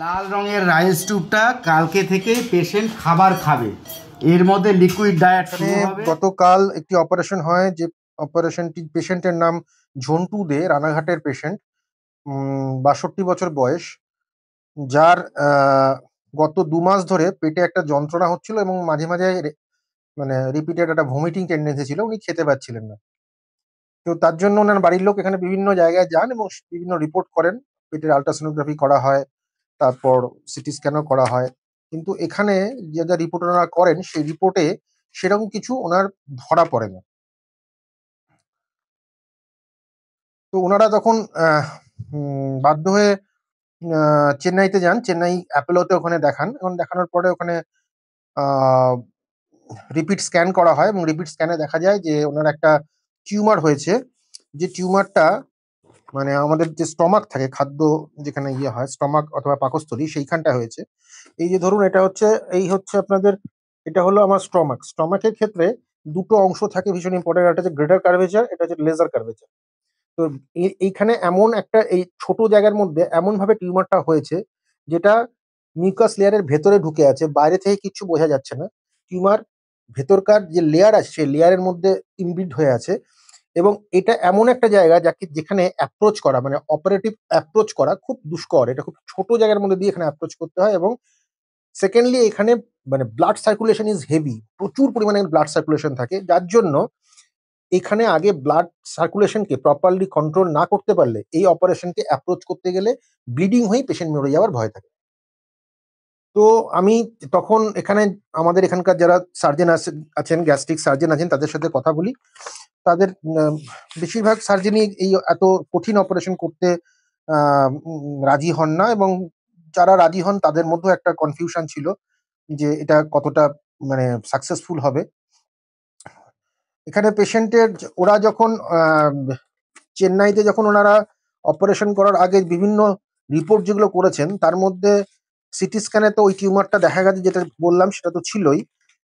লাল রঙের রাইস টিউবটা কালকে থেকে পেশেন্ট খাবার খাবে, এর মধ্যে লিকুইড ডায়েট শুরু হবে। গতকাল একটি অপারেশন হয়, যে অপারেশনটি পেশেন্টের নাম ঝন্টু দে, রানাঘাটের পেশেন্ট, ৬২ বছর বয়স, যার গত ২ মাস ধরে পেটে একটা যন্ত্রণা হচ্ছিল এবং মাঝে মাঝে মানে রিপিটেড একটা ভমিটিং টেন্ডেন্সি ছিল, উনি খেতে পাচ্ছিলেন না। তো তার জন্য ওনার বাড়ির লোক এখানে বিভিন্ন জায়গায় যান এবং বিভিন্ন রিপোর্ট করেন, পেটের আল্ট্রাসোনোগ্রাফি করা হয়, তারপর সিটি স্ক্যানও করা হয়, কিন্তু এখানে যে যা রিপোর্ট ওনারা করেন সেই রিপোর্টে সেরকম কিছু ওনার ধরা পড়ে না। তো ওনারা তখন বাধ্য হয়ে চেন্নাইতে যান, চেন্নাই অ্যাপোলোতে ওখানে দেখান, এবং দেখানোর পরে ওখানে রিপিট স্ক্যান করা হয় এবং রিপিট স্ক্যানে দেখা যায় যে ওনার একটা টিউমার হয়েছে, যে টিউমারটা মানে আমাদের যে স্টমাক থাকে, খাদ্য যেখানে ইয়ে হয়, স্টমাক অথবা পাকস্থলী, সেইখানটা হয়েছে। এই যে ধরুন এটা হচ্ছে, এই হচ্ছে আপনাদের, এটা হলো আমার স্টমাক। স্টমাকের ক্ষেত্রে দুটো অংশ থাকে ভীষণ ইম্পর্টেন্ট, একটা হচ্ছে গ্রেটার কার্ভেচার, এটা হচ্ছে লেজার কার্ভেচার। তো এইখানে এমন একটা, এই ছোট জায়গার মধ্যে এমন ভাবে টিউমারটা হয়েছে যেটা মিউকাস লেয়ারের ভেতরে ঢুকে আছে, বাইরে থেকে কিছু বোঝা যাচ্ছে না। টিউমার ভেতরকার যে লেয়ার আছে সেই লেয়ারের মধ্যে ইনবিল্ড হয়ে আছে, এবং এটা এমন একটা জায়গা যাকে যেখানে অ্যাপ্রোচ করা মানে অপারেটিভ অ্যাপ্রোচ করা খুব দুষ্কর। এটা খুব ছোট জায়গার মধ্যে দিয়ে এখানে অ্যাপ্রোচ করতে হয়, এবং সেকেন্ডলি এখানে মানে ব্লাড সার্কুলেশন ইজ হেভি, প্রচুর পরিমাণে ব্লাড সার্কুলেশন থাকে, যার জন্য এখানে আগে ব্লাড সার্কুলেশনকে প্রপারলি কন্ট্রোল না করতে পারলে এই অপারেশনকে অ্যাপ্রোচ করতে গেলে ব্লিডিং হয়ে পেশেন্ট মরে যাওয়ার ভয় থাকে। তো আমি তখন এখানে আমাদের এখানকার যারা সার্জন আছেন, গ্যাস্ট্রিক সার্জন আছেন, তাদের সাথে কথা বলি। তাদের বেশিরভাগ সার্জনই এই এত কঠিন অপারেশন করতে রাজি হন না, এবং যারা রাজি হন তাদের মধ্যেও একটা কনফিউশন ছিল যে এটা কতটা মানে সাকসেসফুল হবে। এখানে পেশেন্টের ওরা যখন চেন্নাইতে যখন ওনারা অপারেশন করার আগে বিভিন্ন রিপোর্ট যেগুলো করেছেন, তার মধ্যে সিটি স্ক্যানে তো ওই টিউমারটা দেখা গেছে, যেটা বললাম সেটা তো ছিলই,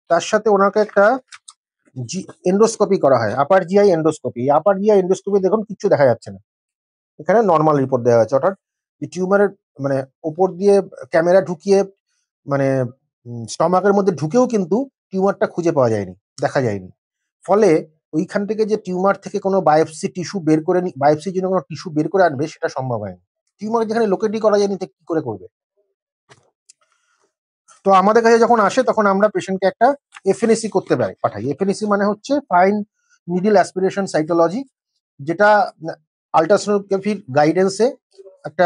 তার সাথে ওনাকে একটা এন্ডোস্কোপি করা হয়, আপার জিআই এন্ডোস্কোপি। আপার জিআই এন্ডোস্কোপি দেখুন কিচ্ছু দেখা যাচ্ছে না, এখানে নর্মাল রিপোর্ট দেওয়া হয়েছে, অর্থাৎ টিউমারের মানে ওপর দিয়ে ক্যামেরা ঢুকিয়ে মানে স্টমাকের মধ্যে ঢুকেও কিন্তু টিউমারটা খুঁজে পাওয়া যায়নি, দেখা যায়নি। ফলে ওইখান থেকে যে টিউমার থেকে কোনো বায়োপসি টিস্যু বের করে বায়োপসির জন্য কোনো টিস্যু বের করে আনবে সেটা সম্ভব হয়নি। টিউমার যেখানে লোকেটই করা যায়নি তো কি করে করবে? তো আমাদের কাছে যখন আসে তখন আমরা পেশেন্টকে একটা এফএনএসি করতে পাঠাই। এফএনএসি মানে হচ্ছে ফাইন নিডল অ্যাসপিরেশন সাইটোলজি, যেটা আল্ট্রাসোনোগ্রাফির গাইডেন্সে একটা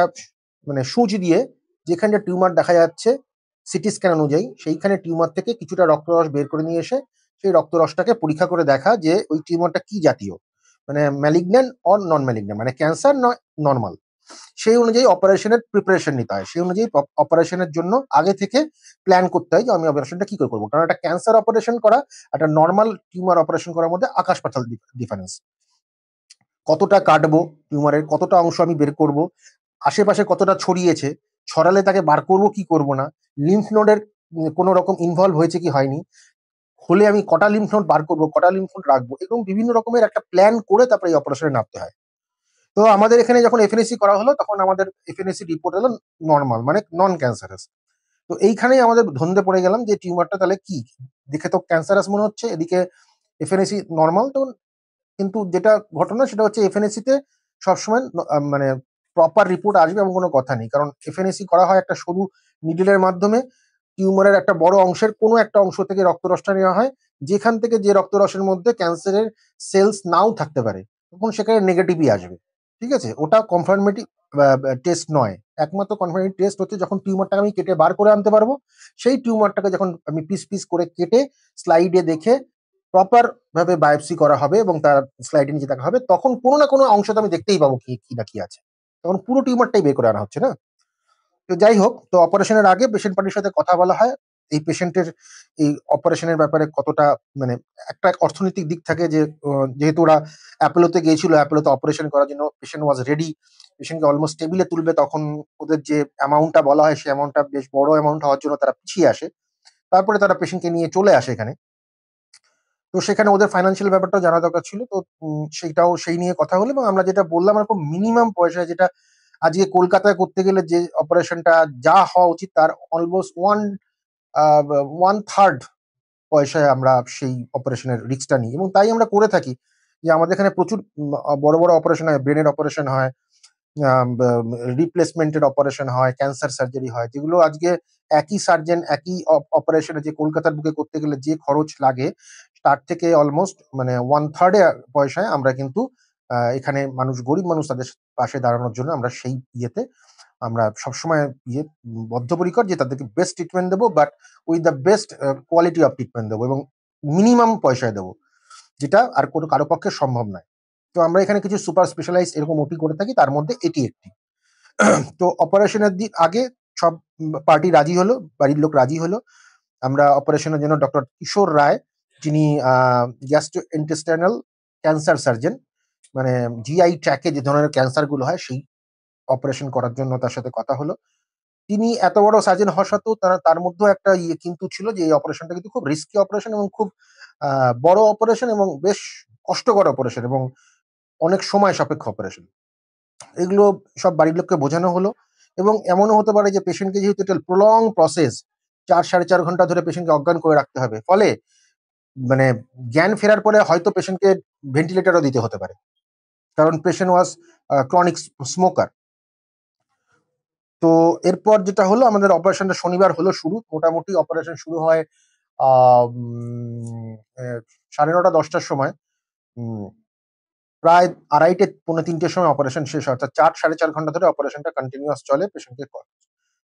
মানে সূচ দিয়ে যেখানে টিউমার দেখা যাচ্ছে সিটি স্ক্যান অনুযায়ী সেইখানে টিউমার থেকে কিছুটা রক্তরস বের করে নিয়ে এসে সেই রক্তরসটাকে পরীক্ষা করে দেখা যে ওই টিউমারটা কি জাতীয়, মানে ম্যালিগন্যান্ট অর নন ম্যালিগন্যান্ট, মানে ক্যান্সার নয় নর্মাল। সেই অনুযায়ী অপারেশনের প্রিপারেশন নিতে হয়, সেই অনুযায়ী অপারেশনের জন্য আগে থেকে প্ল্যান করতে হয় যে আমি অপারেশনটা কি করে করবো, কারণ একটা ক্যান্সার অপারেশন করা একটা নর্মাল টিউমার অপারেশন করার মধ্যে আকাশ পাতাল ডিফারেন্স। কতটা কাটবো, টিউমারের কতটা অংশ আমি বের করব, আশেপাশে কতটা ছড়িয়েছে, ছড়ালে তাকে বার করব কি করব না, লিম্ফ নোডের কোনো রকম ইনভলভ হয়েছে কি হয়নি, হলে আমি কটা লিম্ফ নোড বার করবো, কটা লিম্ফ নোড রাখবো, এরকম বিভিন্ন রকমের একটা প্ল্যান করে তারপরে এই অপারেশনে নামতে হয়। তো আমাদের এখানে যখন এফএনএসি করা হলো তখন আমাদের এফএনএসি রিপোর্ট এলো নর্মাল, মানে নন ক্যান্সারাস। তো এইখানেই আমাদের ধন্দে পড়ে গেলাম যে টিউমারটা তাহলে কি, দেখে তো ক্যান্সারাস মনে হচ্ছে, এদিকে এফএনএসি নর্মাল। তো কিন্তু যেটা ঘটনা সেটা হচ্ছে এফএনএসি তে সবসময় মানে প্রপার রিপোর্ট আসবে এমন কোনো কথা নেই, কারণ এফএনএসি করা হয় একটা সরু নিডলের মাধ্যমে। টিউমারের একটা বড় অংশের কোনো একটা অংশ থেকে রক্তরসটা নেওয়া হয়, যেখান থেকে যে রক্তরসের মধ্যে ক্যান্সারের সেলস নাও থাকতে পারে, তখন সেখানে নেগেটিভই আসবে। ঠিক আছে, ওটা কনফার্মেটিভ টেস্ট নয়। একমাত্র কনফার্মেটিভ টেস্ট হচ্ছে যখন টিউমারটাকে আমি কেটে বার করে আনতে পারবো, সেই টিউমারটাকে যখন আমি পিস পিস করে কেটে স্লাইডে দেখে প্রপার ভাবে বায়োপসি করা হবে এবং তার স্লাইডে নিচে দেখা হবে, তখন কোনো না কোনো অংশ তো আমি দেখতেই পাবো কি কি না কি আছে, তখন পুরো টিউমারটাই বের করে আনা হচ্ছে না। তো যাই হোক, তো অপারেশনের আগে পেশেন্ট পার্টির সাথে কথা বলা হয়, এই পেশেন্টের এই অপারেশনের ব্যাপারে কতটা মানে একটা অর্থনৈতিক দিক থাকে যে যেহেতু ওরা অ্যাপোলোতে গিয়েছিল, অ্যাপোলোতে অপারেশন করার জন্য পেশেন্ট ওয়াজ রেডি, পেশেন্টকে অলমোস্ট টেবিলে তুলবে, তখন ওদের যে অ্যামাউন্টটা বলা হয় সেই অ্যামাউন্টটা বেশ বড় অ্যামাউন্ট হওয়ার জন্য তারা পিছিয়ে আসে, তারপরে তারা পেশেন্টকে নিয়ে চলে আসে এখানে। তো সেখানে ওদের ফাইন্যান্সিয়াল ব্যাপারটাও জানা দরকার ছিল। তো সেইটাও সেই নিয়ে কথা হলো এবং আমরা যেটা বললাম এরকম মিনিমাম পয়সায়, যেটা আজকে কলকাতায় করতে গেলে যে অপারেশনটা যা হওয়া উচিত তার অলমোস্ট ওয়ান থার্ড পয়সায় আমরা সেই অপারেশনের রিস্কটা নিই এবং তাই আমরা করে থাকি যে আমাদের এখানে প্রচুর বড় বড় অপারেশন হয়, ব্রেনের অপারেশন হয়, রিপ্লেসমেন্টের অপারেশন হয়, ক্যান্সার সার্জারি হয়, যেগুলো আজকে একই সার্জন একই অপারেশনে যে কলকাতার বুকে করতে গেলে যে খরচ লাগে তার থেকে অলমোস্ট মানে ওয়ান থার্ডে পয়সায় আমরা কিন্তু এখানে মানুষ, গরিব মানুষ, তাদের পাশে দাঁড়ানোর জন্য আমরা সেই ইয়েতে আমরা সবসময় বদ্ধপরিকর যে তাদেরকে বেস্ট ট্রিটমেন্ট দেবো, but with the best quality of treatment দেবো এবং মিনিমাম পয়সায় দেবো, যেটা আর কোনো কারো পক্ষে সম্ভব নয়। তো আমরা এখানে কিছু সুপার স্পেশালাইজ এরকম ওটি করে থাকি, তার মধ্যে এটি একটি। তো অপারেশনের দিন আগে সব পার্টি রাজি হলো, বাড়ির লোক রাজি হলো। আমরা অপারেশনের জন্য ডক্টর কিশোর রায়, যিনি গ্যাস্ট্রো ইন্টেস্টাইনাল ক্যান্সার সার্জন, মানে জিআই ট্র্যাকে যে ধরনের ক্যান্সার গুলো হয় সেই অপারেশন করার জন্য তার সাথে কথা হলো। তিনি এত বড় সার্জন হওয়া সত্ত্বেও তার মধ্যেও একটা ইয়ে কিন্তু ছিল যে এই অপারেশনটা কিন্তু খুব রিস্কি অপারেশন এবং খুব বড় অপারেশন এবং বেশ কষ্টকর অপারেশন এবং অনেক সময় সাপেক্ষ অপারেশন। এগুলো সব বাড়ির লোককে বোঝানো হলো এবং এমনও হতে পারে যে পেশেন্টকে যেহেতু এটা প্রলং প্রসেস, 4 সাড়ে 4 ঘন্টা ধরে পেশেন্টকে অজ্ঞান করে রাখতে হবে, ফলে মানে জ্ঞান ফেরার পরে হয়তো পেশেন্টকে ভেন্টিলেটরও দিতে হতে পারে, কারণ পেশেন্ট ওয়াজ ক্রনিক স্মোকার। তো এরপর যেটা হলো, আমাদের অপারেশনটা শনিবার হলো শুরু। মোটামুটি অপারেশন শুরু হয় 9:30-10টার সময়। প্রায় 2:30-3টের সময় অপারেশন শেষ হয়, অর্থাৎ 4 সাড়ে 4 ঘন্টা ধরে অপারেশনটা কন্টিনিউয়াস চলে। পেশেন্টকে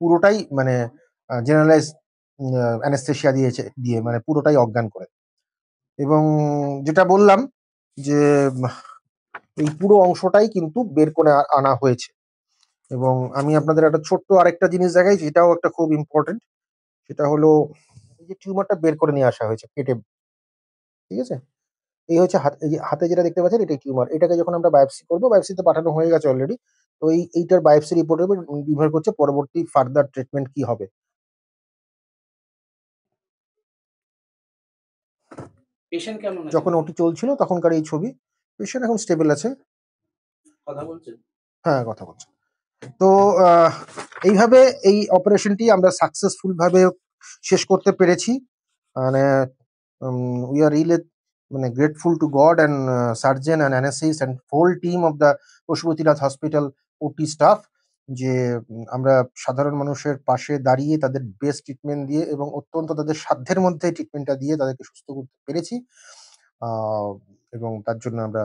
পুরোটাই মানে জেনারেলাইজ অ্যানেস্থেশিয়া দিয়ে মানে পুরোটাই অজ্ঞান করে। এবং যেটা বললাম যে এই পুরো অংশটাই কিন্তু বের করে আনা হয়েছে। এবং আমি আপনাদের একটা ছোট্ট আরেকটা জিনিস দেখাই, যেটাও একটা খুব ইম্পর্টেন্ট। সেটা হলো এই যে টিউমারটা বের করে নিয়ে আসা হয়েছে কেটে, ঠিক আছে? এই হচ্ছে এই যে হাতে যেটা দেখতে পাচ্ছেন এটাই টিউমার। এটাকে যখন আমরা বায়োপসি করবো, বায়োপসিতে পাঠানো হয়ে গেছে অলরেডি। তো এইটার বায়োপসি রিপোর্টের উপর নির্ভর করছে পরবর্তী ফার্দার ট্রিটমেন্ট কি হবে। পেশেন্ট কেমন আছে? যখন ওটি চলছিল তখনকার এই ছবি। পেশেন্ট এখন স্টেবল আছে। কথা বলছেন? হ্যাঁ, কথা বলছে। তো এইভাবে এই অপারেশনটি আমরা সাকসেসফুল ভাবে শেষ করতে পেরেছি। মানে উই আর রিয়েলি মানে grateful to God and surgeon and anaesthesia and whole team of the Pashupatinath hospital OT staff, যে আমরা সাধারণ মানুষের পাশে দাঁড়িয়ে তাদের বেস্ট ট্রিটমেন্ট দিয়ে এবং অত্যন্ত তাদের সাধ্যের মধ্যে ট্রিটমেন্টটা দিয়ে তাদেরকে সুস্থ করতে পেরেছি। আহ, এবং তার জন্য আমরা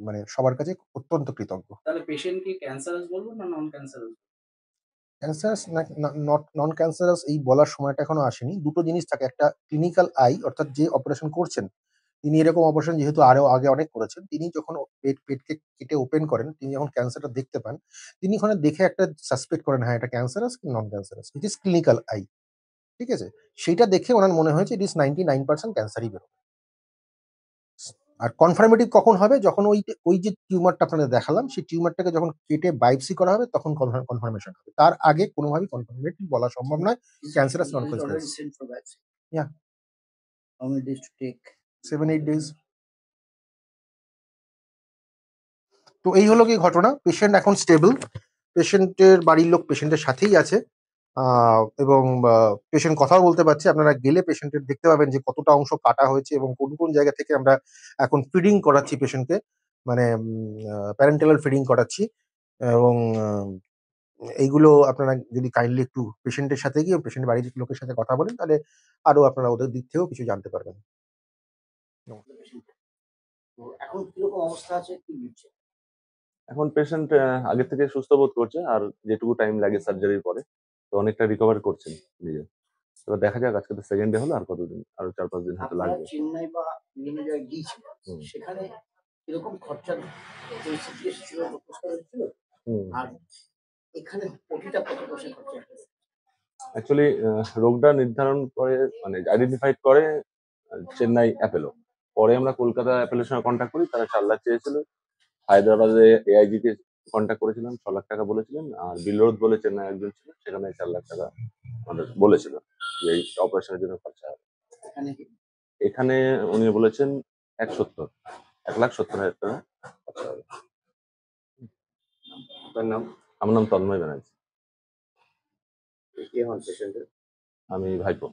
মানে সবার কাছে অত্যন্ত কৃতজ্ঞ। তাহলে পেশেন্ট কি ক্যান্সারাস বলবো না নন cancerous? Cancerous not known cancerous এই বলার সময়টা এখনো আসেনি। দুটো জিনিস থাকে, একটা ক্লিনিক্যাল আই, অর্থাৎ যে অপারেশন করছেন তিনি এরকম অপারেশন যেহেতু আরো আগে অনেক করেছেন, তিনি যখন পেটকে কেটে ওপেন করেন, তিনি যখন ক্যান্সারটা দেখতে পান, তিনি ওখানে দেখে একটা সাসপেক্ট করেন, হ্যাঁ এটা ক্যান্সারাস কি নন cancerous. It is clinical I, ঠিক আছে? সেইটা দেখে ওনার মনে হয়েছে ইট ইজ 99% ক্যান্সারই বেরোবে। আর কনফার্মেটিভ কখন হবে? যখন ওই যে টিউমারটা আপনাদের দেখালাম, সেই টিউমারটাকে যখন কেটে বায়োপসি করা হবে তখন কনফার্মেশন হবে। তার আগে কোনোভাবেই কনফার্মেটিভ বলা সম্ভব নয় cancerous non cancerous. Yeah, How many days to take? 7-8 days. তো এই হলো কি ঘটনা। পেশেন্ট এখন স্টেবল। পেশেন্টের বাড়ির লোক পেশেন্টের সাথেই আছে এবং পেশেন্ট কথাও বলতে পারছে। আপনারা গেলে পেশেন্টের দেখতে পাবেন যে কতটা অংশ কাটা হয়েছে এবং কোন কোন জায়গা থেকে আমরা এখন ফিডিং করাচ্ছি পেশেন্টকে, মানে প্যারেন্টাল ফিডিং করাচ্ছি। এবং এইগুলো আপনারা যদি কাইন্ডলি একটু পেশেন্টের সাথে গিয়ে পেশেন্ট বাড়ির লোকের সাথে কথা বলেন, তাহলে আরো আপনারা ওদের দিক থেকেও কিছু জানতে পারবেন। তো এখন কিরকম অবস্থা আছে কি বুঝছে? এখন পেশেন্ট আগের থেকে সুস্থ বোধ করছে, আর যেটুকু টাইম লাগে সার্জারির পরে তো অনেকটা রিকভার করছেন নিজে। এবার দেখা যাক, আজকে তো সেকেন্ড ডে হলো, আর কতদিন, আরো 4-5 দিন হয়তো আপনারা লাগবে। চেন্নাই বা বিভিন্ন জায়গায় গিয়েছিলেন, হুম। সেখানে কিরকম খরচার পরিস্থিতি এসেছিল প্রস্তাব হয়েছিল? হুম। আর এখানে ওটিটা কত পয়সা খরচা হয়েছে? অ্যাকচুয়ালি রোগটা নির্ধারণ করে, মানে আইডেন্টিফাইড করে চেন্নাই অ্যাপেলো। পরে আমরা কলকাতা অ্যাপেলোর সঙ্গে কন্ট্যাক্ট করি, তারা 4 লাখ চেয়েছিল। হায়দ্রাবাদে এআইজি কে কন্ট্যাক্ট করেছিলাম, 6 লাখ টাকা বলেছিলেন। আর বিলরোদ বলে চেন্নাই একজন ছিল, সেখানে 4 লাখ টাকা আমাদের বলেছিল যে এই অপারেশনের জন্য খরচা হবে। এখানে কি এখানে উনি বলেছেন 1,70,000 টাকা। আচ্ছা, আপনার নাম? আমার নাম তন্ময় ব্যানার্জি, কে হন পেশেন্টের? আমি ভাইপো।